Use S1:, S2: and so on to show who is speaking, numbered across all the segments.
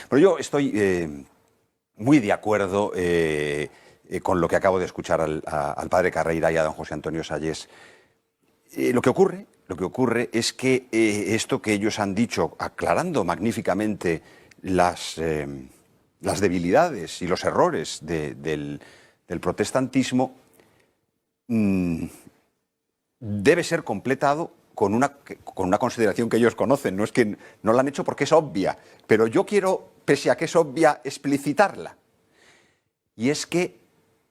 S1: Pero yo estoy muy de acuerdo con lo que acabo de escuchar al padre Carreira y a don José Antonio Sayés. Lo que ocurre es que esto que ellos han dicho, aclarando magníficamente las debilidades y los errores del protestantismo, debe ser completado con una consideración que ellos conocen. No es que no la han hecho porque es obvia, pero yo quiero, pese a que es obvia, explicitarla. Y es que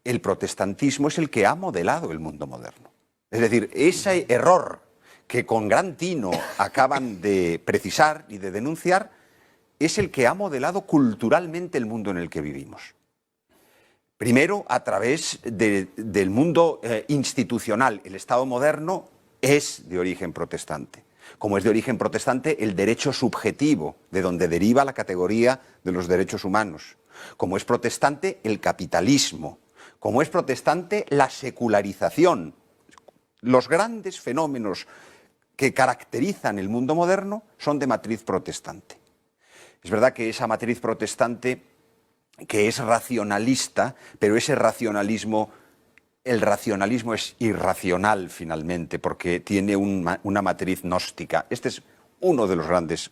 S1: el protestantismo es el que ha modelado el mundo moderno. Es decir, ese error que con gran tino acaban de precisar y de denunciar es el que ha modelado culturalmente el mundo en el que vivimos. Primero, a través del mundo institucional. El Estado moderno es de origen protestante. Como es de origen protestante el derecho subjetivo, de donde deriva la categoría de los derechos humanos. Como es protestante el capitalismo. Como es protestante la secularización. Los grandes fenómenos que caracterizan el mundo moderno son de matriz protestante. Es verdad que esa matriz protestante, que es racionalista, pero ese racionalismo, el racionalismo es irracional finalmente, porque tiene una matriz gnóstica. Este es uno de los grandes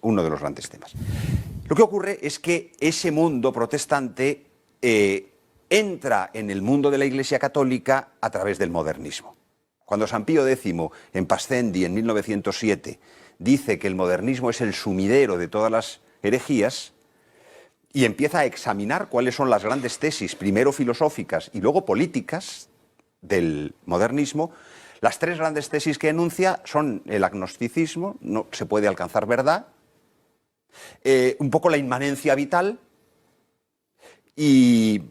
S1: temas. Lo que ocurre es que ese mundo protestante entra en el mundo de la Iglesia Católica a través del modernismo. Cuando San Pío X, en Pascendi, en 1907, dice que el modernismo es el sumidero de todas las herejías, y empieza a examinar cuáles son las grandes tesis, primero filosóficas y luego políticas del modernismo, las tres grandes tesis que enuncia son el agnosticismo, no se puede alcanzar verdad, un poco la inmanencia vital y...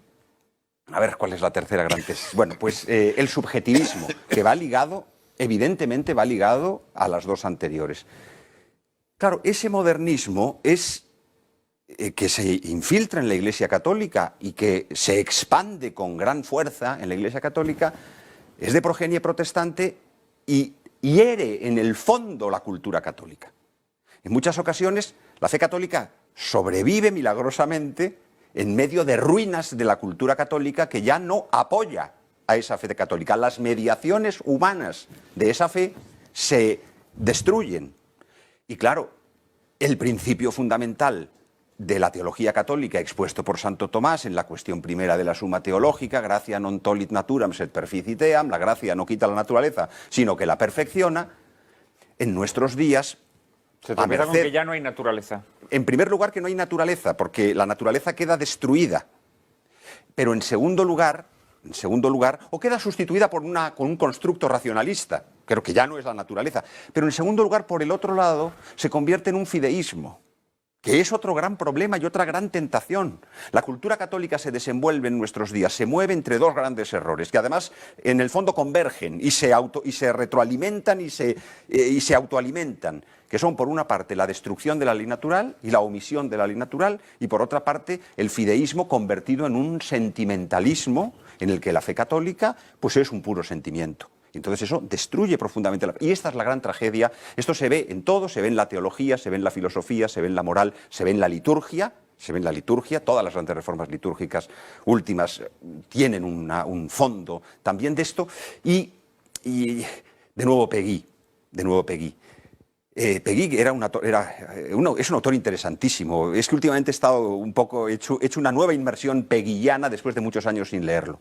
S1: A ver, ¿cuál es la tercera gran tesis? Bueno, pues el subjetivismo, que va ligado, evidentemente va ligado a las dos anteriores. Claro, ese modernismo es que se infiltra en la Iglesia Católica y que se expande con gran fuerza en la Iglesia Católica, es de progenie protestante y hiere en el fondo la cultura católica. En muchas ocasiones la fe católica sobrevive milagrosamente en medio de ruinas de la cultura católica que ya no apoya a esa fe católica. Las mediaciones humanas de esa fe se destruyen. Y claro, el principio fundamental de la teología católica expuesto por Santo Tomás en la cuestión primera de la Suma Teológica, gratia non tollit naturam sed perficiteam, la gracia no quita la naturaleza, sino que la perfecciona, en nuestros días...
S2: Se tropieza con que ya no hay naturaleza.
S1: En primer lugar, que no hay naturaleza, porque la naturaleza queda destruida. Pero en segundo lugar, o queda sustituida por un constructo racionalista, creo que ya no es la naturaleza. Pero en segundo lugar, por el otro lado, se convierte en un fideísmo, que es otro gran problema y otra gran tentación. La cultura católica se desenvuelve en nuestros días, se mueve entre dos grandes errores, que además en el fondo convergen y se retroalimentan y se autoalimentan, que son por una parte la destrucción de la ley natural y la omisión de la ley natural, y por otra parte el fideísmo convertido en un sentimentalismo en el que la fe católica pues es un puro sentimiento. Entonces eso destruye profundamente y esta es la gran tragedia. Esto se ve en todo, se ve en la teología, se ve en la filosofía, se ve en la moral, se ve en la liturgia, todas las grandes reformas litúrgicas últimas tienen un fondo también de esto, y de nuevo Peggy. Peggy es un autor interesantísimo. Es que últimamente he estado un poco hecho una nueva inmersión peguillana después de muchos años sin leerlo.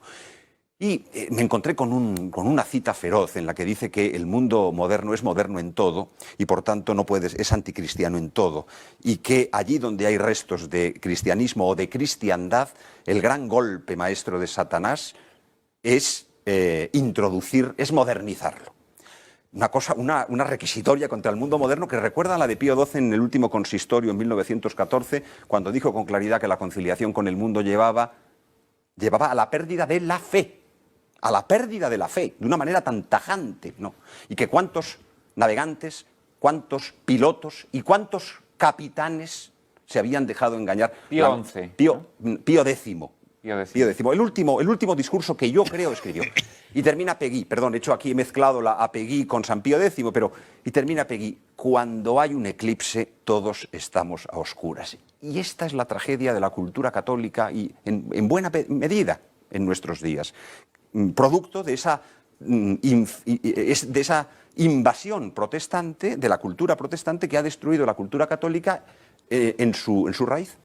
S1: Y me encontré con una cita feroz en la que dice que el mundo moderno es moderno en todo y por tanto es anticristiano en todo, y que allí donde hay restos de cristianismo o de cristiandad, el gran golpe maestro de Satanás es modernizarlo. Una requisitoria contra el mundo moderno que recuerda a la de Pío XII en el último consistorio en 1914, cuando dijo con claridad que la conciliación con el mundo llevaba a la pérdida de la fe. A la pérdida de la fe, de una manera tan tajante, ¿no? Y que cuántos navegantes, cuántos pilotos y cuántos capitanes se habían dejado engañar.
S2: Pío XI.
S1: Pío X.
S2: Pío X.
S1: El último discurso que yo creo escribió. Y termina Peggy, perdón, he hecho aquí, he mezclado a Peggy con San Pío X, y termina Peggy: cuando hay un eclipse, todos estamos a oscuras. Y esta es la tragedia de la cultura católica y, en buena medida, en nuestros días. Producto de esa invasión protestante, de la cultura protestante, que ha destruido la cultura católica en su raíz.